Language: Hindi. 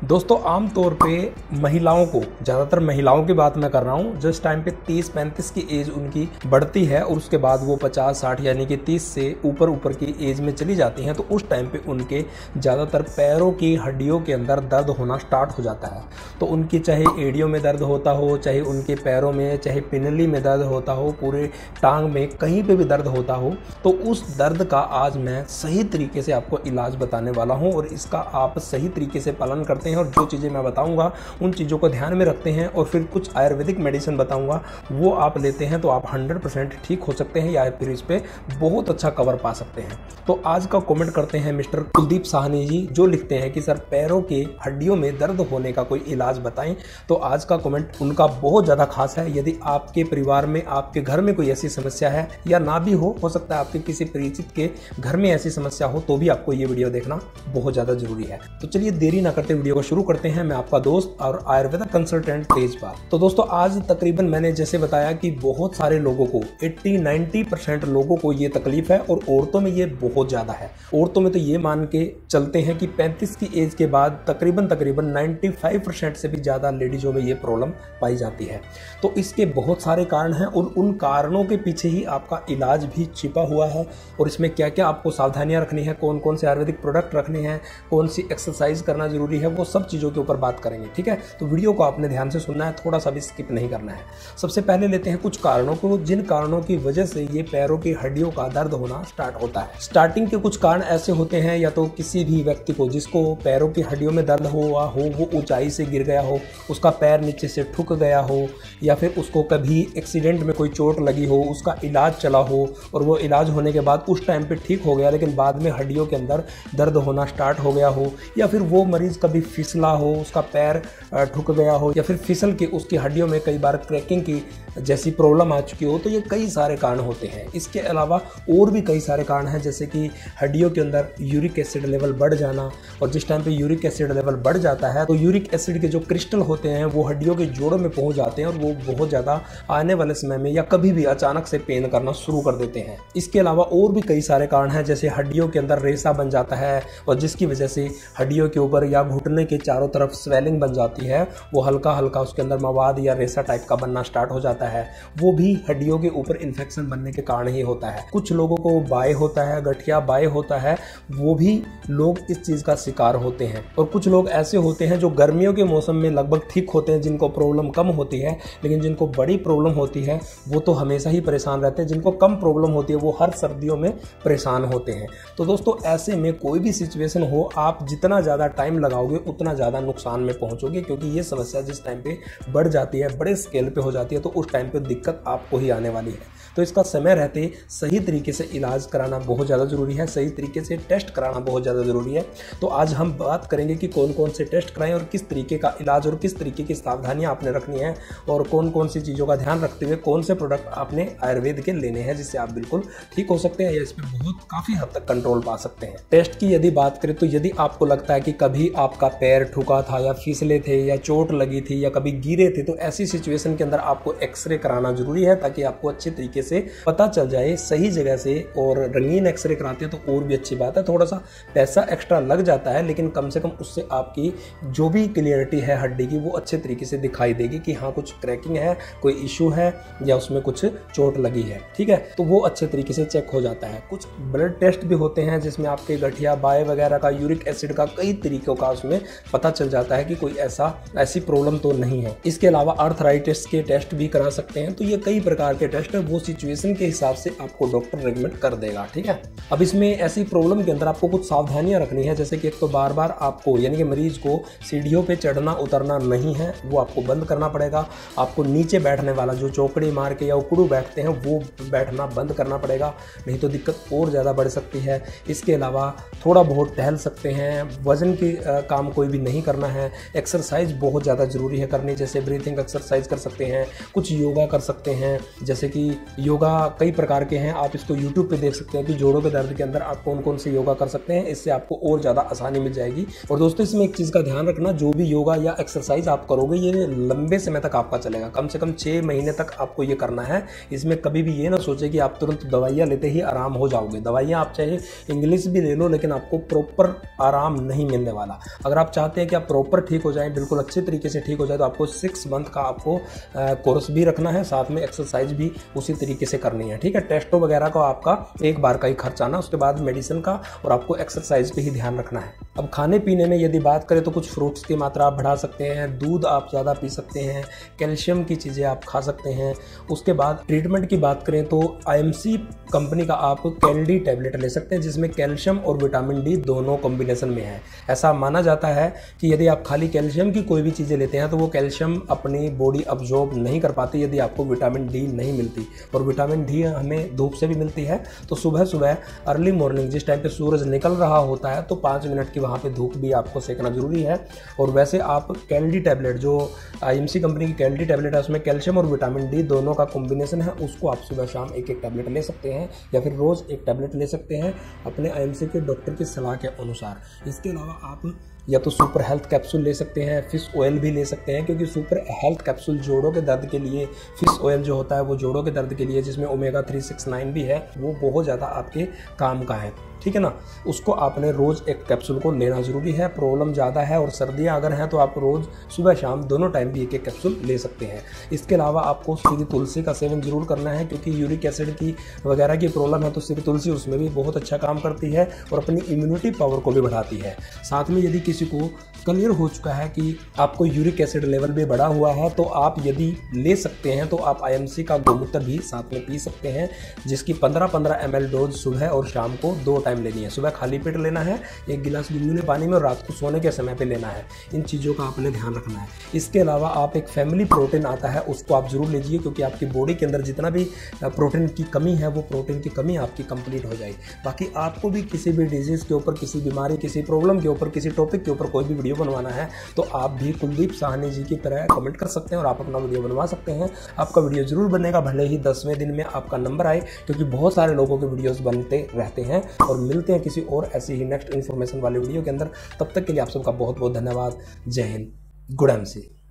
दोस्तों आम तौर पे महिलाओं को, ज़्यादातर महिलाओं की बात मैं कर रहा हूँ, जिस टाइम पे 30-35 की एज उनकी बढ़ती है और उसके बाद वो 50-60 यानी कि 30 से ऊपर की एज में चली जाती हैं, तो उस टाइम पे उनके ज़्यादातर पैरों की हड्डियों के अंदर दर्द होना स्टार्ट हो जाता है। तो उनकी चाहे एड़ियों में दर्द होता हो, चाहे उनके पैरों में, चाहे पिनली में दर्द होता हो, पूरे टांग में कहीं पे भी दर्द होता हो, तो उस दर्द का आज मैं सही तरीके से आपको इलाज बताने वाला हूँ और इसका आप सही तरीके से पालन करते हैं और जो चीज़ें मैं बताऊंगा उन चीज़ों को ध्यान में रखते हैं और फिर कुछ आयुर्वेदिक मेडिसिन बताऊंगा वो आप लेते हैं तो आप 100% ठीक हो सकते हैं या फिर इस पे बहुत अच्छा कवर पा सकते हैं। तो आज का कमेंट करते हैं मिस्टर कुलदीप साहनी जी, जो लिखते हैं कि सर पैरों के हड्डियों में दर्द होने का कोई इलाज बताएं। तो आज का कमेंट उनका बहुत ज़्यादा खास है। यदि आपके परिवार में, आपके घर में कोई ऐसी समस्या है या ना भी हो सकता है आपके किसी परिचित के घर में ऐसी समस्या हो, तो भी आपको ये वीडियो देखना बहुत ज़्यादा जरूरी है। तो चलिए देरी ना करते वीडियो को शुरू करते हैं। मैं आपका दोस्त और आयुर्वेदा कंसल्टेंट तेजपाल। तो दोस्तों आज तकरीबन मैंने जैसे बताया कि बहुत सारे लोगों को 80-90% लोगों को ये तकलीफ है और औरतों में ये बहुत ज़्यादा है। औरतों में तो ये मान के चलते हैं कि 35 की एज के बाद तकरीबन 95% से भी ज़्यादा लेडीज़ों में ये प्रॉब्लम पाई जाती है। तो इसके बहुत सारे कारण हैं और उन कारणों के पीछे ही आपका इलाज भी छिपा हुआ है और इसमें क्या क्या आपको सावधानियां रखनी है, कौन कौन से आयुर्वेदिक प्रोडक्ट रखने हैं, कौन सी एक्सरसाइज करना जरूरी है, वो सब चीज़ों के ऊपर बात करेंगे। ठीक है, तो वीडियो को आपने ध्यान से सुनना है, थोड़ा सा भी स्किप नहीं करना है। सबसे पहले लेते हैं कुछ कारणों को, जिन कारणों की वजह से ये पैरों की हड्डियों का दर्द होना स्टार्ट होता है। स्टार्टिंग के कुछ कारण ऐसे होते हैं, या तो किसी भी व्यक्ति को जिसको पैरों की हड्डियों में दर्द हुआ हो, वो ऊंचाई से गिर गया हो, उसका पैर नीचे से ठुक गया हो, या फिर उसको कभी एक्सीडेंट में कोई चोट लगी हो, उसका इलाज चला हो और वो इलाज होने के बाद उस टाइम पे ठीक हो गया लेकिन बाद में हड्डियों के अंदर दर्द होना स्टार्ट हो गया हो, या फिर वो मरीज कभी फिसला हो, उसका पैर ठुक गया हो, या फिर फिसल के उसकी हड्डियों में कई बार क्रैकिंग की जैसी प्रॉब्लम आ चुकी हो। तो ये कई सारे कारण होते हैं। इसके अलावा और भी कई सारे कारण हैं, जैसे कि हड्डियों के अंदर यूरिक एसिड लेवल बढ़ जाना, और जिस टाइम पे यूरिक एसिड लेवल बढ़ जाता है तो यूरिक एसिड के जो क्रिस्टल होते हैं वो हड्डियों के जोड़ों में पहुंच जाते हैं और वो बहुत ज़्यादा आने वाले समय में या कभी भी अचानक से पेन करना शुरू कर देते हैं। इसके अलावा और भी कई सारे कारण हैं, जैसे हड्डियों के अंदर रेसा बन जाता है और जिसकी वजह से हड्डियों के ऊपर या घुटने के चारों तरफ स्वेलिंग बन जाती है, वो हल्का हल्का उसके अंदर मवाद या रेसा टाइप का बनना स्टार्ट हो जाता है। वो भी हड्डियों के ऊपर इन्फेक्शन बनने के कारण ही होता है। कुछ लोगों को बाय होता है, गठिया बाय होता है, वो भी लोग इस चीज का शिकार होते हैं। और कुछ लोग ऐसे होते हैं जो गर्मियों के मौसम में लगभग ठीक होते हैं, जिनको प्रॉब्लम कम होती है, लेकिन जिनको बड़ी प्रॉब्लम होती है वो तो हमेशा ही परेशान रहते हैं। जिनको कम प्रॉब्लम होती है वो हर सर्दियों में परेशान होते हैं। तो दोस्तों ऐसे में कोई भी सिचुएशन हो, आप जितना ज़्यादा टाइम लगाओगे उतना ज़्यादा नुकसान में पहुंचोगे, क्योंकि ये समस्या जिस टाइम पे बढ़ जाती है, बड़े स्केल पे हो जाती है, तो उस टाइम पे दिक्कत आपको ही आने वाली है। तो इसका समय रहते सही तरीके से इलाज कराना बहुत ज़्यादा ज़रूरी है, सही तरीके से टेस्ट कराना बहुत ज़्यादा ज़रूरी है। तो आज हम बात करेंगे कि कौन कौन से टेस्ट कराएं और किस तरीके का इलाज और किस तरीके की सावधानियां आपने रखनी है और कौन कौन सी चीज़ों का ध्यान रखते हुए कौन से प्रोडक्ट आपने आयुर्वेद के लेने हैं, जिससे आप बिल्कुल ठीक हो सकते हैं या इसमें बहुत काफ़ी हद तक कंट्रोल पा सकते हैं। टेस्ट की यदि बात करें तो यदि आपको लगता है कि कभी आपका पैर ठुका था या फिसले थे या चोट लगी थी या कभी गिरे थे, तो ऐसी सिचुएशन के अंदर आपको एक्सरे कराना जरूरी है, ताकि आपको अच्छे तरीके से पता चल जाए सही जगह से। और रंगीन एक्सरे कराते हैं तो और भी अच्छी बात है, थोड़ा सा पैसा एक्स्ट्रा लग जाता है, लेकिन कम से कम उससे आपकी जो भी क्लियरिटी है हड्डी की वो अच्छे तरीके से दिखाई देगी कि हाँ कुछ क्रैकिंग है, कोई इशू है या उसमें कुछ चोट लगी है। ठीक है, तो वो अच्छे तरीके से चेक हो जाता है। कुछ ब्लड टेस्ट भी होते हैं जिसमें आपके गठिया बाय वगैरह का, यूरिक एसिड का, कई तरीकों का उसमें पता चल जाता है कि कोई ऐसी प्रॉब्लम तो नहीं है। इसके अलावा अर्थराइटिस के टेस्ट भी करा सकते हैं। तो ये कई प्रकार के टेस्ट है, वो सिचुएशन के हिसाब से आपको डॉक्टर रेकमेंड कर देगा। ठीक है, अब इसमें ऐसी प्रॉब्लम के अंदर आपको कुछ सावधानियां रखनी है, जैसे कि एक तो बार बार आपको यानी कि मरीज को सीढ़ियों पे चढ़ना उतरना नहीं है, वो आपको बंद करना पड़ेगा। आपको नीचे बैठने वाला जो चौकड़ी मार के या उकड़ू बैठते हैं वो बैठना बंद करना पड़ेगा, नहीं तो दिक्कत और ज़्यादा बढ़ सकती है। इसके अलावा थोड़ा बहुत टहल सकते हैं, वजन की काम कोई भी नहीं करना है। एक्सरसाइज बहुत ज़्यादा ज़रूरी है करनी, जैसे ब्रीथिंग एक्सरसाइज कर सकते हैं, कुछ योगा कर सकते हैं, जैसे कि योगा कई प्रकार के हैं, आप इसको YouTube पे देख सकते हैं कि जोड़ों के दर्द के अंदर आप कौन कौन से योगा कर सकते हैं, इससे आपको और ज़्यादा आसानी मिल जाएगी। और दोस्तों इसमें एक चीज़ का ध्यान रखना, जो भी योगा या एक्सरसाइज आप करोगे ये लंबे समय तक आपका चलेगा, कम से कम 6 महीने तक आपको ये करना है। इसमें कभी भी ये ना सोचे कि आप तुरंत दवाइयाँ लेते ही आराम हो जाओगे। दवाइयाँ आप चाहे इंग्लिश भी ले लो, लेकिन आपको प्रॉपर आराम नहीं मिलने वाला। अगर आप चाहते हैं कि आप प्रॉपर ठीक हो जाएं, बिल्कुल अच्छे तरीके से ठीक हो जाए, तो आपको 6 मंथ का आपको कोर्स भी रखना है, साथ में एक्सरसाइज भी उसी तरीके से करनी है। ठीक है, टेस्टों वगैरह का आपका एक बार का ही खर्च आना, उसके बाद मेडिसिन का और आपको एक्सरसाइज पे ही ध्यान रखना है। अब खाने पीने में यदि बात करें तो कुछ फ्रूट्स की मात्रा आप बढ़ा सकते हैं, दूध आप ज़्यादा पी सकते हैं, कैल्शियम की चीज़ें आप खा सकते हैं। उसके बाद ट्रीटमेंट की बात करें तो IMC कंपनी का आप कैल्डी टैबलेट ले सकते हैं, जिसमें कैल्शियम और विटामिन डी दोनों कॉम्बिनेशन में है। ऐसा माना जाता है कि यदि आप खाली कैल्शियम की कोई भी चीज़ें लेते हैं तो वो कैल्शियम अपनी बॉडी अब्जॉर्ब नहीं कर पाती यदि आपको विटामिन डी नहीं मिलती, और विटामिन डी हमें धूप से भी मिलती है। तो सुबह सुबह अर्ली मॉर्निंग जिस टाइम पे सूरज निकल रहा होता है तो 5 मिनट की वहाँ पे धूप भी आपको सेकना जरूरी है। और वैसे आप कैल्डी टैबलेट, जो IMC कंपनी की कैल्डी टैबलेट है, उसमें कैल्शियम और विटामिन डी दोनों का कॉम्बिनेशन है, उसको आप सुबह शाम एक टैबलेट ले सकते हैं, या फिर रोज़ एक टैबलेट ले सकते हैं अपने IMC के डॉक्टर की सलाह के अनुसार। इसके अलावा आप या तो सुपर हेल्थ कैप्सूल ले सकते हैं, फिश ऑयल भी ले सकते हैं, क्योंकि सुपर हेल्थ कैप्सूल जोड़ों के दर्द के लिए, फिश ऑयल जो होता है वो जोड़ों के दर्द के लिए, जिसमें ओमेगा 369 भी है, वो बहुत ज़्यादा आपके काम का है। ठीक है ना, उसको आपने रोज़ एक कैप्सूल को लेना ज़रूरी है। प्रॉब्लम ज़्यादा है और सर्दियाँ अगर हैं तो आप रोज़ सुबह शाम दोनों टाइम भी एक कैप्सूल ले सकते हैं। इसके अलावा आपको श्री तुलसी का सेवन जरूर करना है, क्योंकि यूरिक एसिड की वगैरह की प्रॉब्लम है तो श्री तुलसी उसमें भी बहुत अच्छा काम करती है और अपनी इम्यूनिटी पावर को भी बढ़ाती है। साथ में यदि किसी को क्लियर हो चुका है कि आपको यूरिक एसिड लेवल भी बढ़ा हुआ है तो आप यदि ले सकते हैं तो आप IMC का गोमूत्र भी साथ में पी सकते हैं, जिसकी 15-15 ml डोज सुबह और शाम को 2 टाइम लेनी है। सुबह खाली पेट लेना है 1 गिलास गुनगुने पानी में, और रात को सोने के समय पे लेना है। इन चीज़ों का आपने ध्यान रखना है। इसके अलावा आप एक फैमिली प्रोटीन आता है, उसको आप जरूर लीजिए, क्योंकि आपकी बॉडी के अंदर जितना भी प्रोटीन की कमी है वो प्रोटीन की कमी आपकी कंप्लीट हो जाएगी। बाकी आपको भी किसी भी डिजीज़ के ऊपर, किसी बीमारी, किसी प्रॉब्लम के ऊपर, किसी टॉपिक के ऊपर कोई भी वीडियो बनवाना है तो आप भी कुलदीप साहनी जी की तरह कमेंट कर सकते हैं और आप अपना वीडियो बनवा सकते हैं। आपका वीडियो जरूर बनेगा, भले ही 10वें दिन में आपका नंबर आए, क्योंकि बहुत सारे लोगों के वीडियोस बनते रहते हैं। और मिलते हैं किसी और ऐसी ही नेक्स्ट इन्फॉर्मेशन वाले वीडियो के अंदर। तब तक के लिए आप सबका बहुत बहुत धन्यवाद। जय हिंद, गुड MC।